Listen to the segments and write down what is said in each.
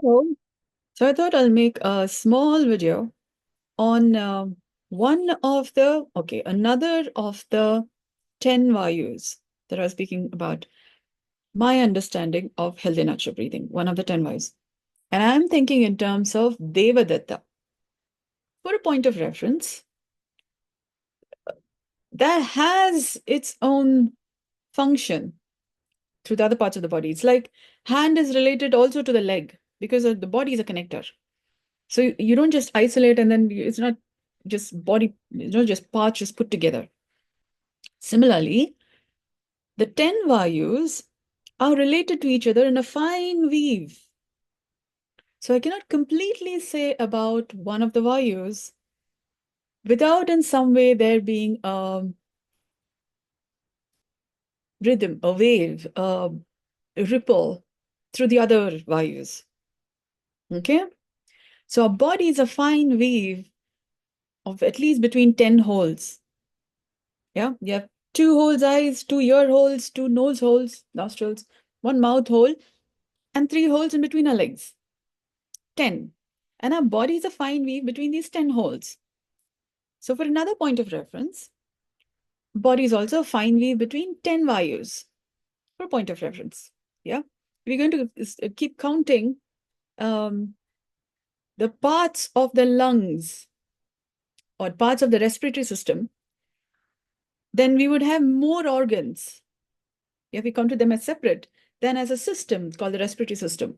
Oh, so I thought I'll make a small video on another of the 10 vayus that I was speaking about, my understanding of healthy natural breathing, one of the 10 vayus. And I'm thinking in terms of Devadatta. For a point of reference, that has its own function through the other parts of the body. It's like hand is related also to the leg because the body is a connector. So you don't just isolate and then it's not just body, just parts just put together. Similarly, the 10 vayus are related to each other in a fine weave. So I cannot completely say about one of the vayus without in some way there being a rhythm, a wave, a ripple through the other vayus. Okay? So our body is a fine weave of at least between 10 holes. Yeah, you have 2 holes eyes, 2 ear holes, 2 nose holes, nostrils, 1 mouth hole, and 3 holes in between our legs. 10. And our body is a fine weave between these 10 holes. So for another point of reference, body is also a fine weave between 10 vayus. For a point of reference. Yeah. We're going to keep counting the parts of the lungs or parts of the respiratory system, then we would have more organs. If we counted them as separate, then as a system called the respiratory system.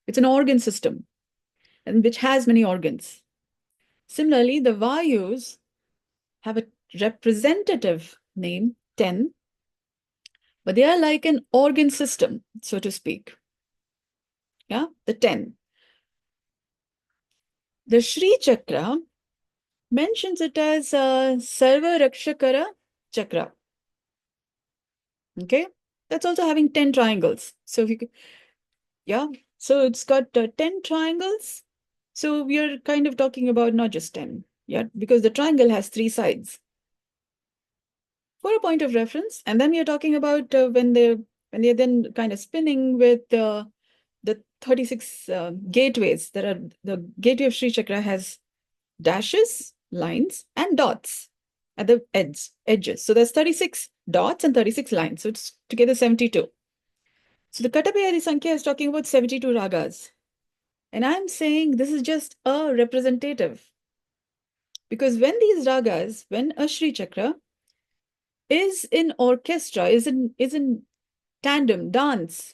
It's an organ system, and which has many organs. Similarly, the vayus have a representative name, 10, but they are like an organ system, so to speak. Yeah, the 10. The Shri Chakra mentions it as Sarva Rakshakara Chakra. Okay, that's also having 10 triangles. So if you could, yeah, so it's got 10 triangles. So we are kind of talking about not just 10, yeah, because the triangle has 3 sides. For a point of reference, and then we are talking about when they're then kind of spinning with the 36 gateways. There are the gateway of Sri Chakra has dashes, lines, and dots at the edges. So there's 36 dots and 36 lines. So it's together 72. So the Katapayari Sankhya is talking about 72 ragas. And I'm saying this is just a representative. Because when these ragas, when a Sri Chakra is in orchestra, is in tandem, dance,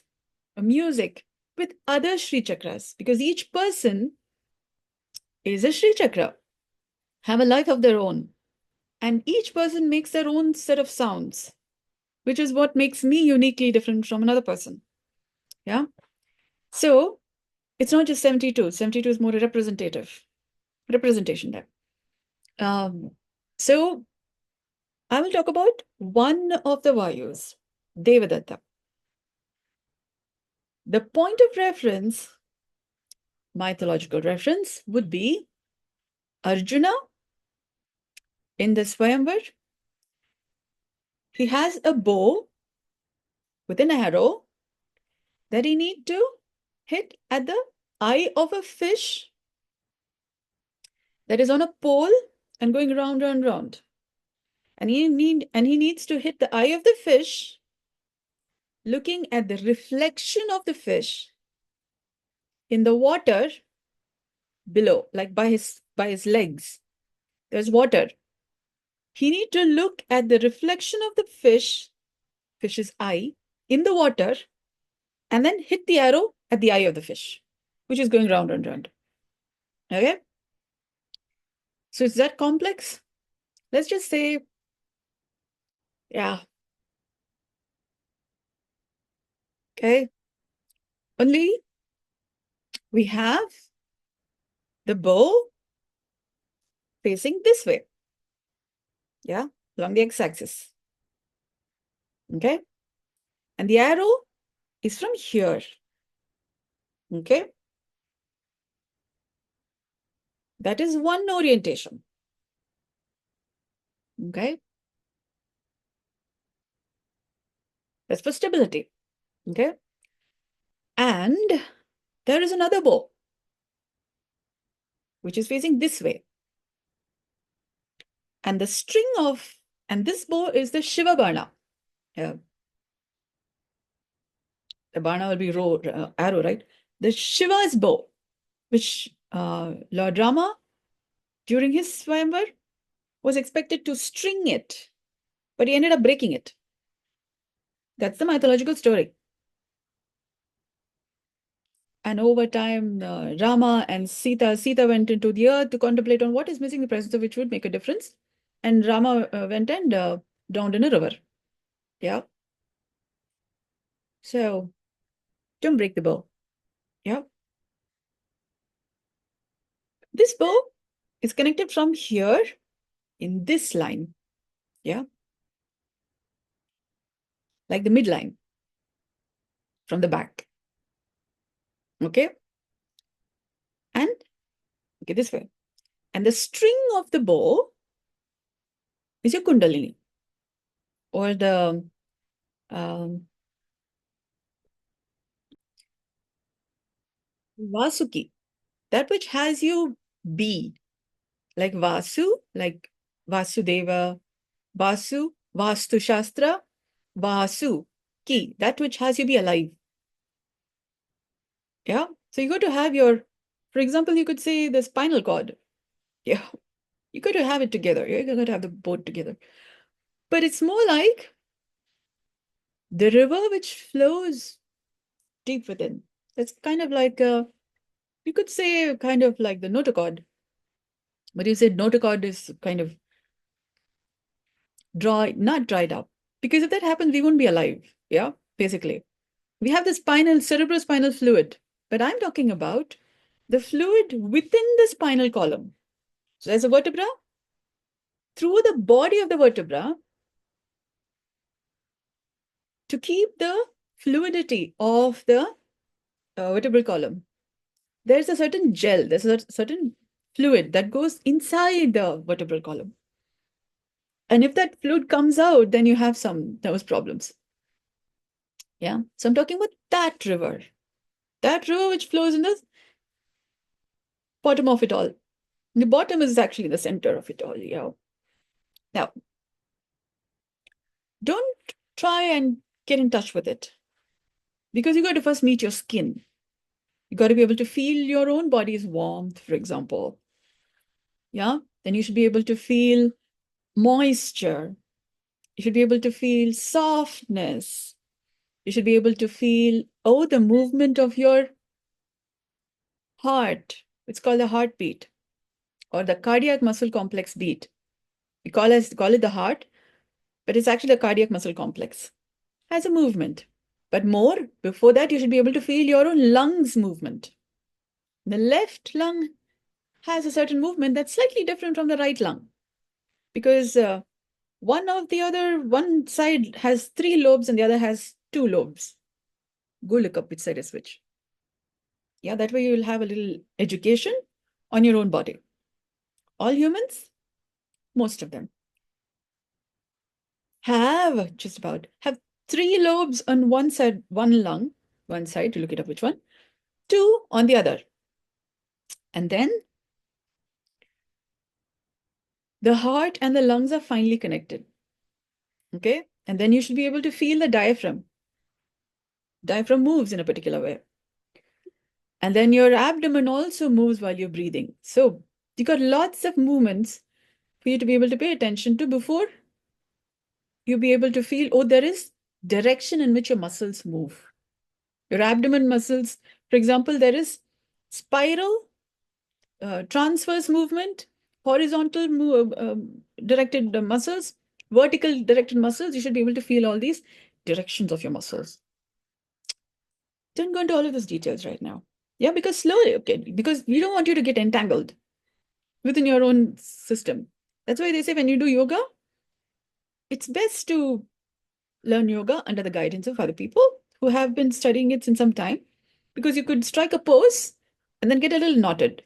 music with other Sri Chakras, because each person is a Sri Chakra, have a life of their own. And each person makes their own set of sounds, which is what makes me uniquely different from another person. Yeah. So it's not just 72. 72 is more a representation there. So I will talk about one of the vayus, Devadatta. The point of reference, mythological reference, would be Arjuna in the Swayamvar. He has a bow with an arrow that he need to hit at the eye of a fish that is on a pole and going round and round. And he needs to hit the eye of the fish, looking at the reflection of the fish in the water below, like by his legs. There's water. He need to look at the reflection of the fish's eye in the water, and then hit the arrow at the eye of the fish, which is going round and round. Okay? So is that complex? Let's just say, yeah. Okay. Only we have the bow facing this way. Yeah, along the x-axis. Okay. And the arrow is from here. Okay. That is one orientation. Okay. That's for stability. Okay. And there is another bow, which is facing this way. And this bow is the Shiva Bana. Yeah. The Bana will be arrow, right? The Shiva's bow, which Lord Rama, during his Swayamvar, was expected to string it, but he ended up breaking it. That's the mythological story. And over time, Rama and Sita went into the earth to contemplate on what is missing, the presence of which would make a difference. And Rama went and drowned in a river. Yeah. So don't break the bow. Yeah. This bow is connected from here in this line. Yeah. Like the midline from the back. Okay. And okay, this way. And the string of the bow is your Kundalini, or the Vasuki, that which has you be, like Vasu, like Vasudeva, Vasu, Vastu Shastra, Vasu, Ki, that which has you be alive. Yeah. So you got to have your, for example, you could say the spinal cord. Yeah. You got to have it together. You got to have the both together. But it's more like the river which flows deep within. It's kind of like, you could say kind of like the notochord. But you said notochord is kind of not dried up. Because if that happens, we won't be alive. Yeah, basically. We have the cerebrospinal fluid, but I'm talking about the fluid within the spinal column. So there's a vertebra. Through the body of the vertebra, to keep the fluidity of the vertebral column, there's a certain gel, there's a certain fluid that goes inside the vertebral column. And if that fluid comes out, then you have some nervous problems. Yeah. So I'm talking about that river which flows in the bottom of it all. The bottom is actually the center of it all. Yeah. Now, don't try and get in touch with it, because you got to first meet your skin. You got to be able to feel your own body's warmth, for example. Yeah. Then you should be able to feel moisture. You should be able to feel softness. You should be able to feel, the movement of your heart. It's called the heartbeat, or the cardiac muscle complex beat. We call it the heart, but it's actually the cardiac muscle complex. Has a movement. But more, before that, you should be able to feel your own lungs movement. The left lung has a certain movement that's slightly different from the right lung, because one side has 3 lobes and the other has 2 lobes. Go look up which side is which. Yeah, that way you will have a little education on your own body. All humans, most of them, have 3 lobes on one side, one lung, one side, to look it up which one, 2 on the other. And then the heart and the lungs are finely connected. Okay? And then you should be able to feel the diaphragm. Diaphragm moves in a particular way. And then your abdomen also moves while you're breathing. So you got lots of movements for you to be able to pay attention to before you be able to feel, there is direction in which your muscles move. Your abdomen muscles, for example, there is spiral, transverse movement, horizontal directed muscles, vertical directed muscles. You should be able to feel all these directions of your muscles. Don't go into all of those details right now. Yeah, because slowly, okay, because we don't want you to get entangled within your own system. That's why they say when you do yoga, it's best to learn yoga under the guidance of other people who have been studying it since some time, because you could strike a pose and then get a little knotted.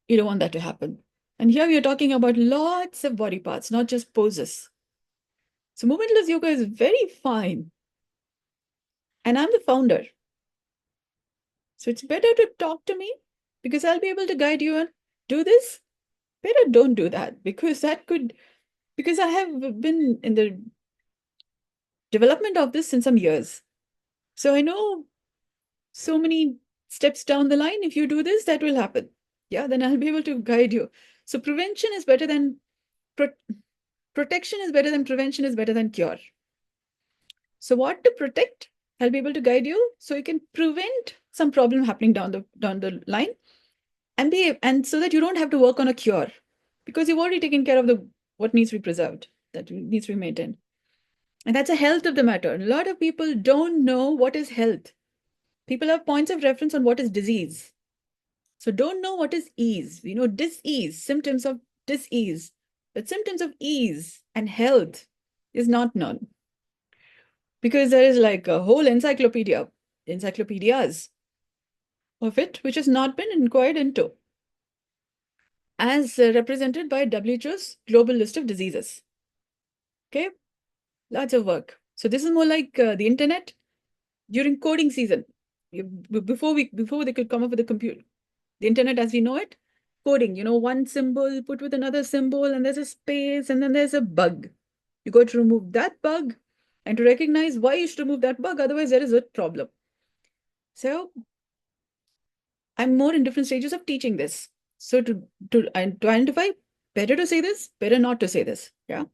You don't want that to happen. And here we are talking about lots of body parts, not just poses. So movementless yoga is very fine. And I'm the founder. So it's better to talk to me because I'll be able to guide you and do this. Better don't do that because because I have been in the development of this in some years. So I know so many steps down the line, if you do this, that will happen. Yeah, then I'll be able to guide you. So prevention is better than pro protection is better than prevention is better than cure. So what to protect? I'll be able to guide you so you can prevent some problem happening down the line and so that you don't have to work on a cure because you've already taken care of the what needs to be preserved, that needs to be maintained. And that's the health of the matter. A lot of people don't know what is health. People have points of reference on what is disease. So don't know what is ease. You know, dis-ease, symptoms of dis-ease. But symptoms of ease and health is not known. Because there is like a whole encyclopedias of it, which has not been inquired into, as represented by WHO's global list of diseases. Okay, lots of work. So this is more like the internet during coding season. Before they could come up with the internet as we know it, coding, you know, one symbol put with another symbol, and there's a space, and then there's a bug. You got to remove that bug and to recognize why you should remove that bug, otherwise there is a problem. So I'm more in different stages of teaching this. So to identify, better to say this, better not to say this. Yeah.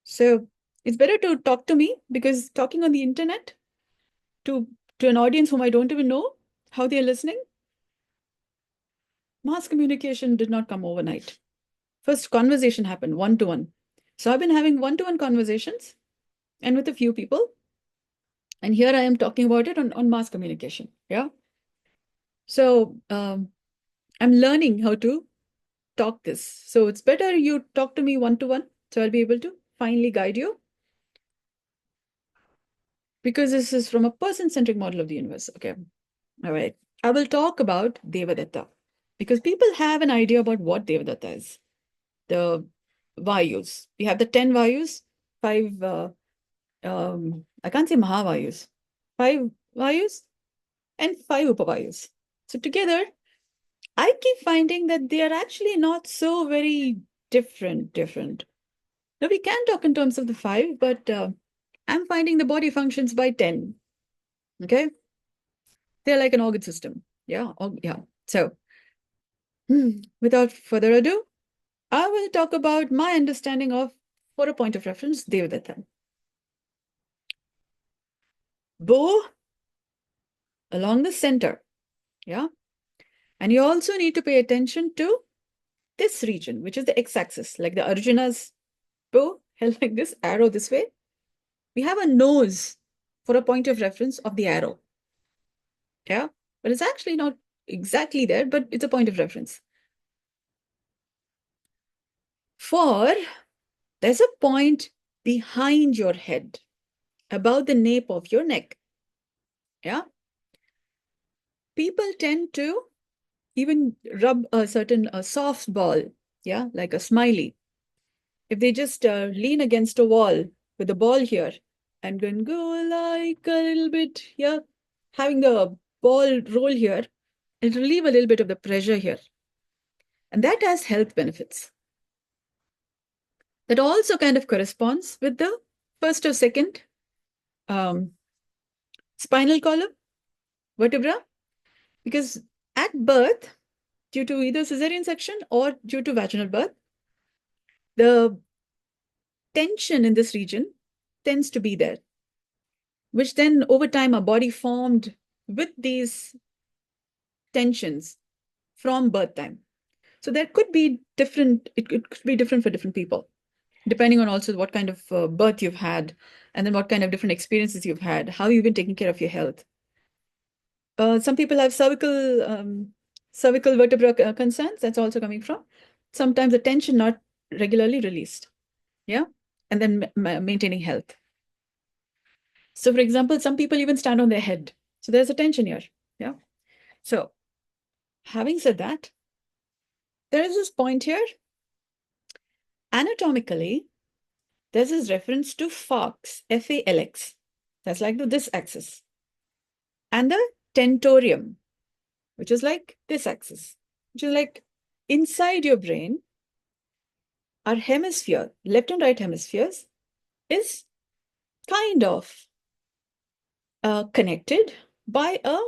So it's better to talk to me because talking on the internet to an audience whom I don't even know how they're listening, mass communication did not come overnight. First conversation happened one-to-one. So I've been having one-to-one conversations and with a few people. And here I am talking about it on mass communication. Yeah. So I'm learning how to talk this. So it's better you talk to me one-to-one. So I'll be able to finally guide you. Because this is from a person-centric model of the universe. Okay. All right. I will talk about Devadatta. Because people have an idea about what Devadatta is. The vayus. We have the 10 vayus, 5 I can't say Mahavayus, 5 Vayus and 5 Upavayus. So together, I keep finding that they are actually not so very different. Now we can talk in terms of the 5, but I'm finding the body functions by 10. Okay? They're like an organ system. Yeah. Yeah. So without further ado, I will talk about my understanding of, for a point of reference, Devadatta. Bow along the center. Yeah. And you also need to pay attention to this region, which is the x-axis, like the Arjuna's bow held like this, arrow this way. We have a nose for a point of reference of the arrow. Yeah. But it's actually not exactly there, but it's a point of reference. There's a point behind your head, about the nape of your neck. Yeah. People tend to even rub a certain soft ball, yeah, like a smiley. If they just lean against a wall with the ball here and go like a little bit, yeah, having the ball roll here, it'll relieve a little bit of the pressure here. And that has health benefits. That also kind of corresponds with the first or second spinal column vertebra, because at birth, due to either cesarean section or due to vaginal birth, the tension in this region tends to be there, which then over time our body formed with these tensions from birth time. So there could be different, it could be different for different people, depending on also what kind of birth you've had, and then what kind of different experiences you've had, how you've been taking care of your health. Some people have cervical vertebra concerns. That's also coming from sometimes the tension not regularly released. Yeah. And then maintaining health. So for example, some people even stand on their head. So there's a tension here. Yeah. So having said that, there is this point here. Anatomically, there's this reference to falx, F-A-L-X. That's like this axis. And the tentorium. which is like this axis, which is like inside your brain, our hemisphere, left and right hemispheres, is kind of connected by a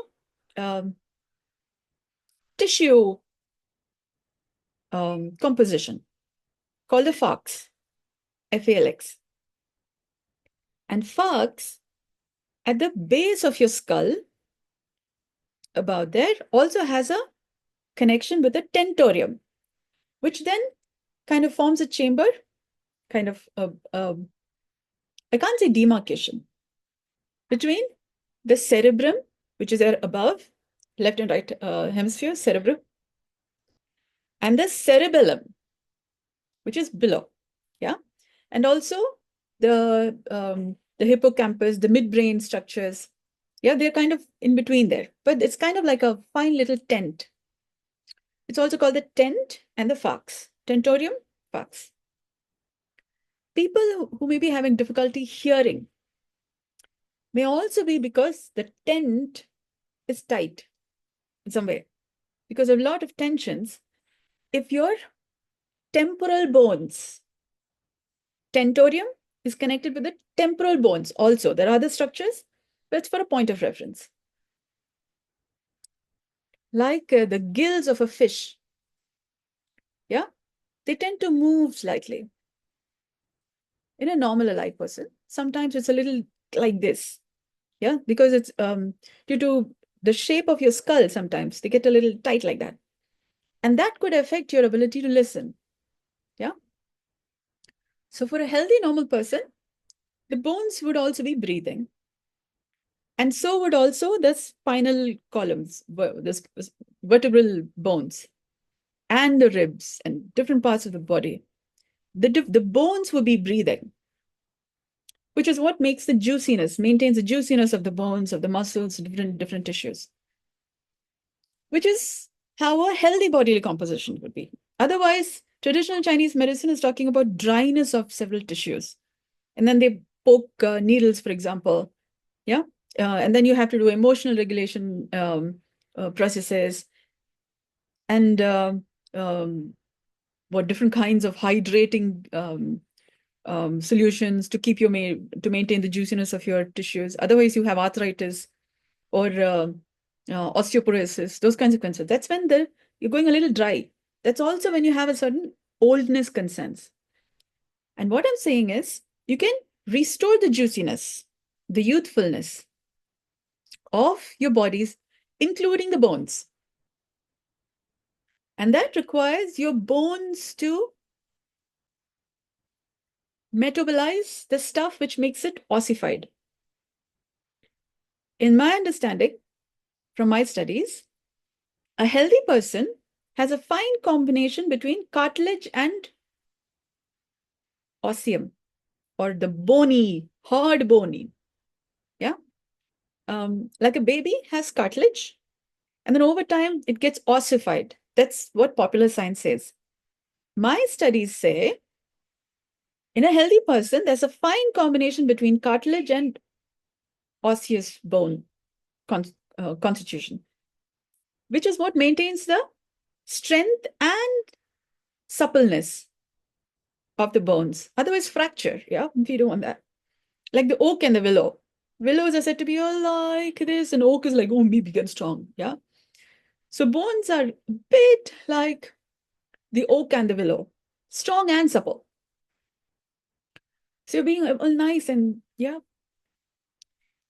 tissue composition called the falx, F-A-L-X. And falx, at the base of your skull, about there, also has a connection with the tentorium, which then kind of forms a chamber, kind of, I can't say demarcation, between the cerebrum, which is there above, left and right hemisphere, cerebrum, and the cerebellum, which is below, yeah? And also the hippocampus, the midbrain structures, yeah, they're kind of in between there, but it's kind of like a fine little tent. It's also called the tent and the falx, tentorium, falx. People who may be having difficulty hearing may also be because the tent is tight in some way, because of a lot of tensions. If your temporal bones, tentorium is connected with the temporal bones also. There are other structures, but it's for a point of reference. Like the gills of a fish, yeah, they tend to move slightly. In a normal alive person, sometimes it's a little like this, yeah, because it's due to the shape of your skull. Sometimes they get a little tight like that, and that could affect your ability to listen, yeah. So for a healthy normal person, the bones would also be breathing, and so would also the spinal columns, the vertebral bones, and the ribs and different parts of the body. The bones will be breathing, which is what makes the juiciness, maintains the juiciness of the bones, of the muscles, different tissues, which is how a healthy bodily composition would be. Otherwise, traditional Chinese medicine is talking about dryness of several tissues. And then they poke needles, for example, yeah? And then you have to do emotional regulation processes and what different kinds of hydrating solutions to keep to maintain the juiciness of your tissues. Otherwise, you have arthritis or osteoporosis, those kinds of concerns. That's when you're going a little dry. That's also when you have a certain oldness concerns. And what I'm saying is, you can restore the juiciness, the youthfulness of your bodies, including the bones. And that requires your bones to metabolize the stuff which makes it ossified. In my understanding, from my studies, a healthy person has a fine combination between cartilage and osseum, or the bony, hard bony. Yeah. Like a baby has cartilage, and then over time it gets ossified. That's what popular science says. My studies say in a healthy person, there's a fine combination between cartilage and osseous bone constitution, which is what maintains the strength and suppleness of the bones. Otherwise, fracture, yeah, we don't want that. Like the oak and the willow. Willows are said to be all like this, and oak is like, oh, me big and strong, yeah? So bones are a bit like the oak and the willow, strong and supple. So you're being all nice and, yeah,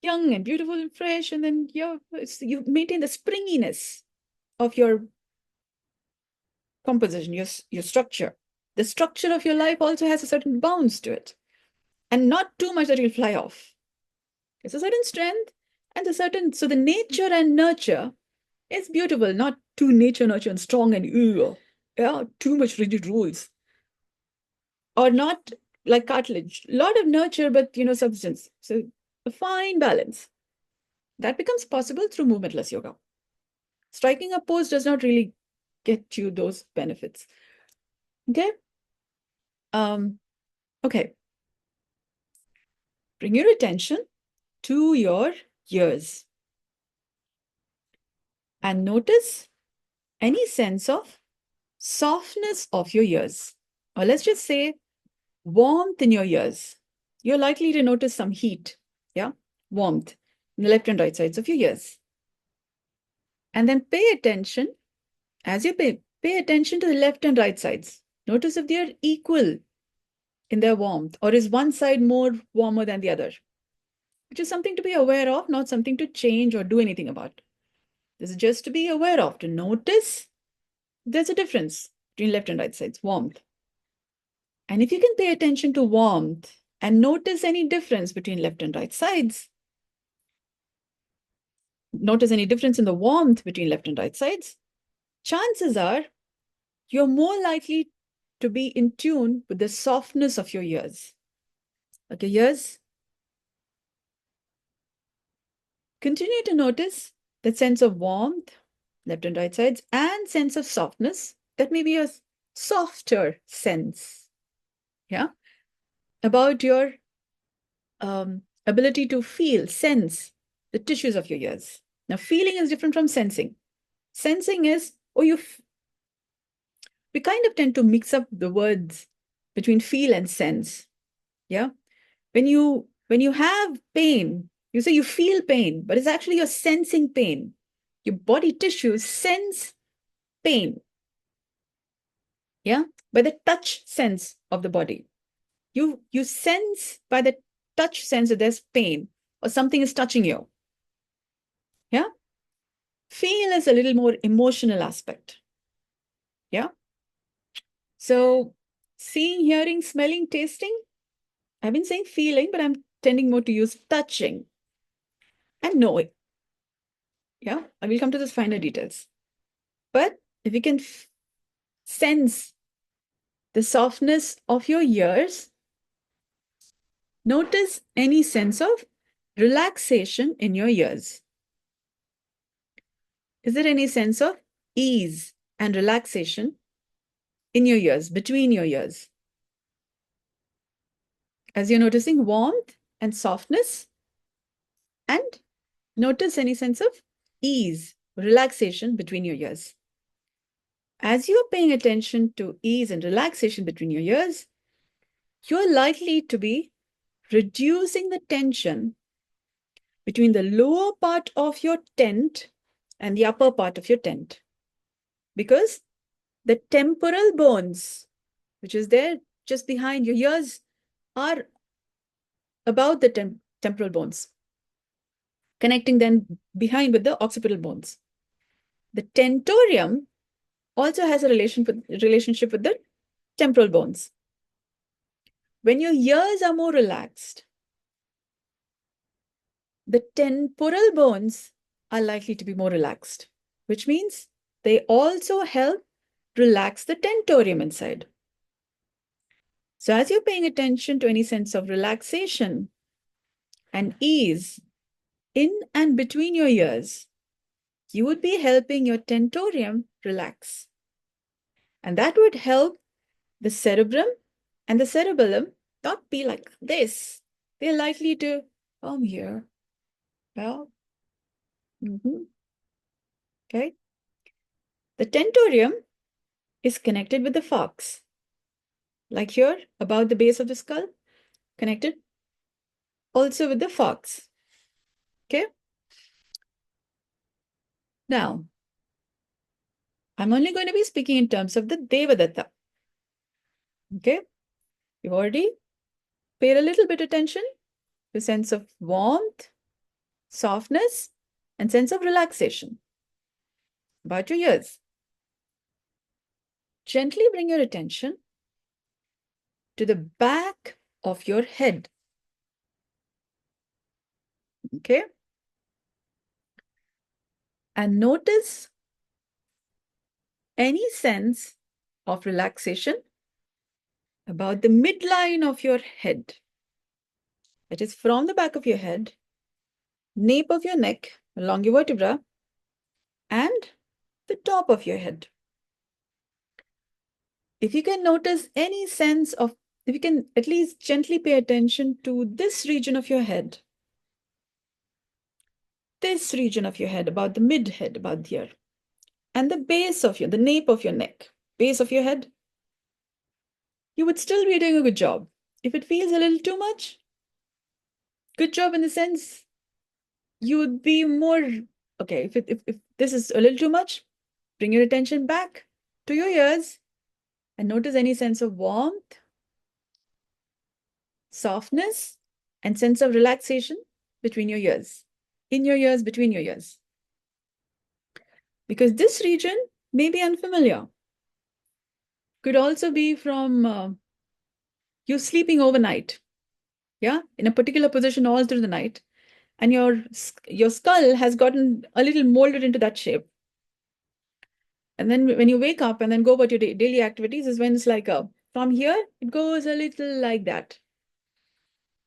young and beautiful and fresh, and then you maintain the springiness of your composition, your structure. The structure of your life also has a certain bounce to it, and not too much that you'll fly off. It's a certain strength and a certain, so the nature and nurture is beautiful, not too nature, nurture, and strong and yeah, too much rigid rules. Or not like cartilage, a lot of nurture, but substance. So a fine balance. That becomes possible through movementless yoga. Striking a pose does not really get you those benefits. Okay. Okay. Bring your attention to your ears. and notice any sense of softness of your ears. Or let's just say warmth in your ears. You're likely to notice some heat, yeah, warmth in the left and right sides of your ears. And then pay attention, as you pay attention to the left and right sides. Notice if they are equal in their warmth, or is one side more warmer than the other, which is something to be aware of, not something to change or do anything about. This is just to be aware of, to notice there's a difference between left and right sides, warmth. And if you can pay attention to warmth and notice any difference between left and right sides, notice any difference in the warmth between left and right sides, chances are you're more likely to be in tune with the softness of your ears. Okay, ears. Continue to notice that sense of warmth, left and right sides, and sense of softness. That may be a softer sense, yeah, about your ability to feel, sense the tissues of your ears. Now, feeling is different from sensing. Sensing is, we kind of tend to mix up the words between feel and sense. Yeah. When you have pain, you say you feel pain, but it's actually you're sensing pain. Your body tissues sense pain. Yeah. By the touch sense of the body. You sense by the touch sense that there's pain or something is touching you. Yeah. Feel is a little more emotional aspect. Yeah. So seeing, hearing, smelling, tasting, I've been saying feeling, but I'm tending more to use touching and knowing. Yeah, I will come to those finer details. But if you can sense the softness of your ears, notice any sense of relaxation in your ears. Is there any sense of ease and relaxation in your ears, between your ears? As you're noticing warmth and softness, and notice any sense of ease, relaxation between your ears. As you're paying attention to ease and relaxation between your ears, you're likely to be reducing the tension between the lower part of your tent and the upper part of your tent. Because the temporal bones, which is there just behind your ears, are about the temporal bones, connecting them behind with the occipital bones. The tentorium also has a relationship with the temporal bones. When your ears are more relaxed, the temporal bones are likely to be more relaxed, which means they also help relax the tentorium inside. So as you're paying attention to any sense of relaxation and ease in and between your ears, you would be helping your tentorium relax. And that would help the cerebrum and the cerebellum not be like this. They're likely to come here. Well, okay. The tentorium is connected with the falx. Like here, about the base of the skull, connected also with the falx. Okay. Now, I'm only going to be speaking in terms of the Devadatta. Okay. You've already paid a little bit attention to sense of warmth, softness, and sense of relaxation about your ears. Gently bring your attention to the back of your head. Okay. And notice any sense of relaxation about the midline of your head. That is from the back of your head, nape of your neck, along your vertebra, and the top of your head. If you can notice any sense of, if you can at least gently pay attention to this region of your head, this region of your head, about the mid head, about here, and the base of the nape of your neck, base of your head, you would still be doing a good job. If it feels a little too much, good job in the sense you would be more, okay, if this is a little too much, bring your attention back to your ears and notice any sense of warmth, softness, and sense of relaxation between your ears, in your ears, between your ears. Because this region may be unfamiliar. Could also be from you sleeping overnight, yeah, in a particular position all through the night, and your skull has gotten a little molded into that shape. And then when you wake up and then go about your daily activities is when it's like from here, it goes a little like that.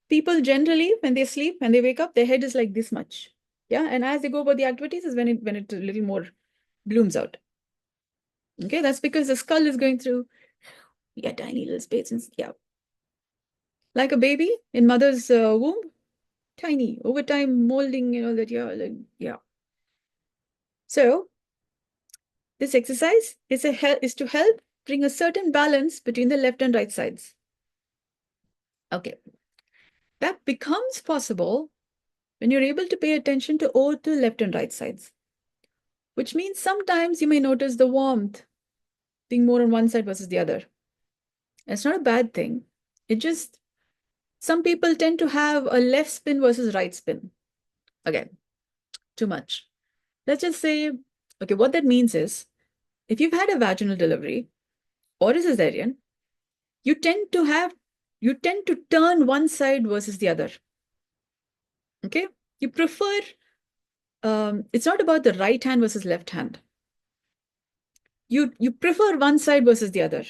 People generally, when they sleep, when they wake up, their head is like this much. Yeah. And as they go about the activities is when it a little more blooms out. Okay. That's because the skull is going through tiny little spaces. Yeah. Like a baby in mother's womb, tiny, over time molding, yeah. So this exercise is to help bring a certain balance between the left and right sides. Okay. That becomes possible when you're able to pay attention to both the left and right sides, which means sometimes you may notice the warmth being more on one side versus the other. It's not a bad thing. It just, some people tend to have a left spin versus right spin. Again, too much. Let's just say, okay, what that means is, if you've had a vaginal delivery or a cesarean, you tend to turn one side versus the other. Okay? You prefer, it's not about the right hand versus left hand. You prefer one side versus the other.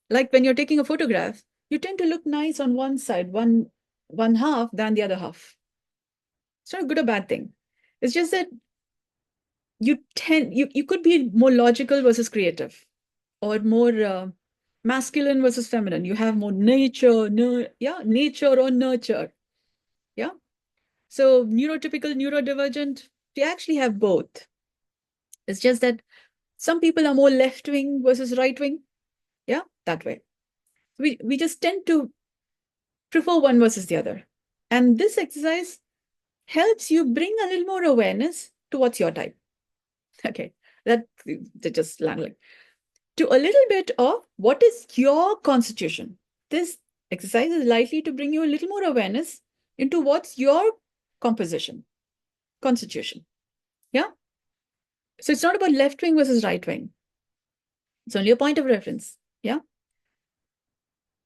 Like when you're taking a photograph, you tend to look nice on one side, one half than the other half. It's not a good or bad thing. It's just that you could be more logical versus creative, or more masculine versus feminine. You have more nature or nurture. Yeah. So neurotypical, neurodivergent, they actually have both. It's just that some people are more left wing versus right wing. Yeah, that way. We just tend to prefer one versus the other. And this exercise helps you bring a little more awareness to what's your type. Okay, that just language. To a little bit of what is your constitution. This exercise is likely to bring you a little more awareness into what's your constitution. Yeah. So it's not about left wing versus right wing. It's only a point of reference. Yeah.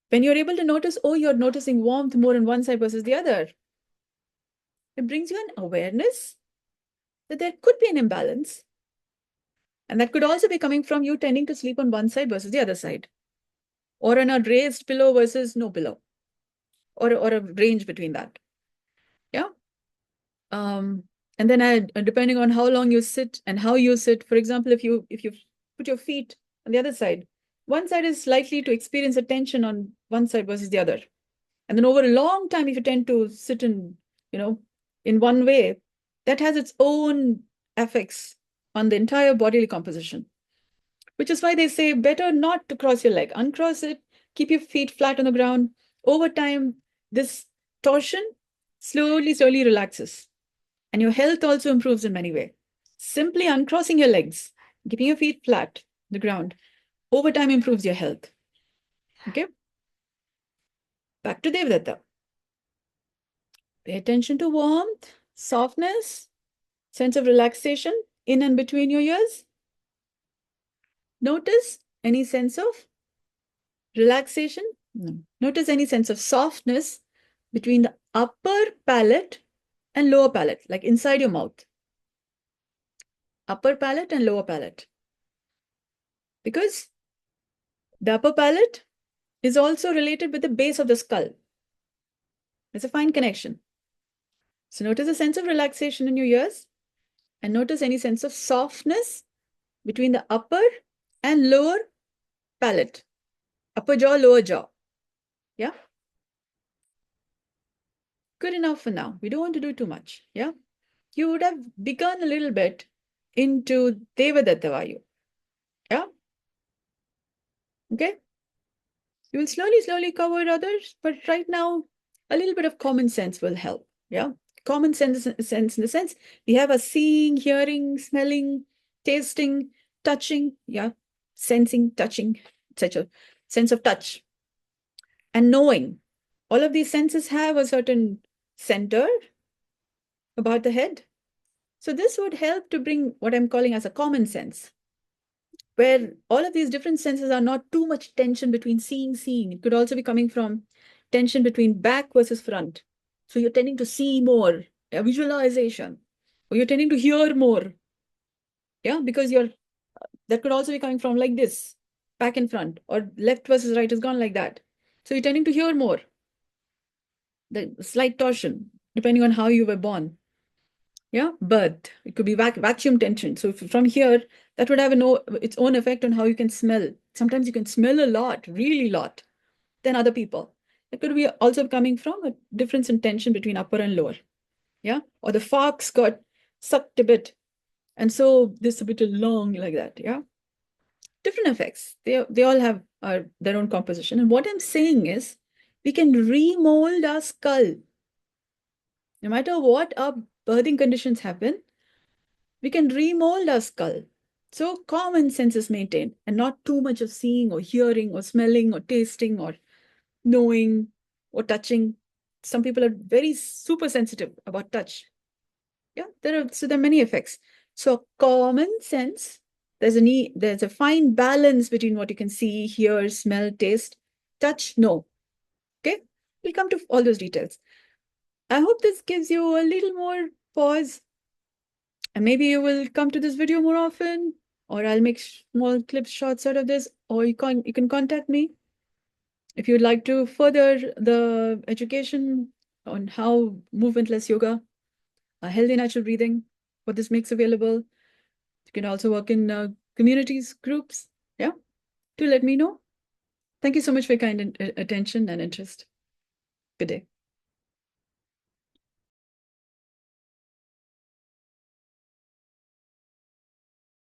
When you're able to notice, oh, you're noticing warmth more on one side versus the other, it brings you an awareness that there could be an imbalance. And that could also be coming from you tending to sleep on one side versus the other side, or on a raised pillow versus no pillow, or a range between that. Yeah. And then depending on how long you sit and how you sit, for example, if you put your feet on the other side, one side is likely to experience a tension on one side versus the other. And then over a long time, if you tend to sit in one way, that has its own effects on the entire bodily composition, which is why they say better not to cross your leg. Uncross it, keep your feet flat on the ground. Over time, this torsion slowly relaxes. And your health also improves in many ways. Simply uncrossing your legs, keeping your feet flat on the ground, over time improves your health. Okay? Back to Devadatta. Pay attention to warmth, softness, sense of relaxation in and between your ears. Notice any sense of relaxation. Notice any sense of softness between the upper palate and lower palate, like inside your mouth. Upper palate and lower palate. Because the upper palate is also related with the base of the skull. There's a fine connection. So notice a sense of relaxation in your ears, and notice any sense of softness between the upper and lower palate. Upper jaw, lower jaw. Yeah? Good enough for now. We don't want to do too much. Yeah? you would have begun a little bit into Devadatta vaayu. Yeah. Okay. You will slowly cover others, but right now, a little bit of common sense will help. Yeah. Common sense in the sense we have a seeing, hearing, smelling, tasting, touching. Yeah. Sensing, touching, such a sense of touch and knowing. All of these senses have a certain center about the head. So this would help to bring what I'm calling as a common sense, where all of these different senses are not too much tension between seeing. It could also be coming from tension between back versus front. So you're tending to see more, a visualization, or you're tending to hear more. Yeah, because that could also be coming from like this, back and front, or left versus right has gone like that. So you're tending to hear more, the slight torsion, depending on how you were born. Yeah, but it could be vacuum tension. So from here, that would have its own effect on how you can smell. Sometimes you can smell a lot, really lot, than other people. It could be also coming from a difference in tension between upper and lower. Yeah, or the forks got sucked a bit, and so this a bit long like that. Yeah, different effects. They all have their own composition. And what I'm saying is, we can remold our skull. No matter what our birthing conditions happen, we can remold our skull. So common sense is maintained and not too much of seeing or hearing or smelling or tasting or knowing or touching. Some people are very super sensitive about touch. Yeah, there are many effects. So common sense, there's a fine balance between what you can see, hear, smell, taste, touch, no. Okay, we'll come to all those details. I hope this gives you a little more pause. And maybe you will come to this video more often, or I'll make small clips, shorts out of this, or you can contact me if you'd like to further the education on how movementless yoga, healthy natural breathing, what this makes available. You can also work in communities, groups. Yeah, do let me know. Thank you so much for your kind attention and interest. Good day.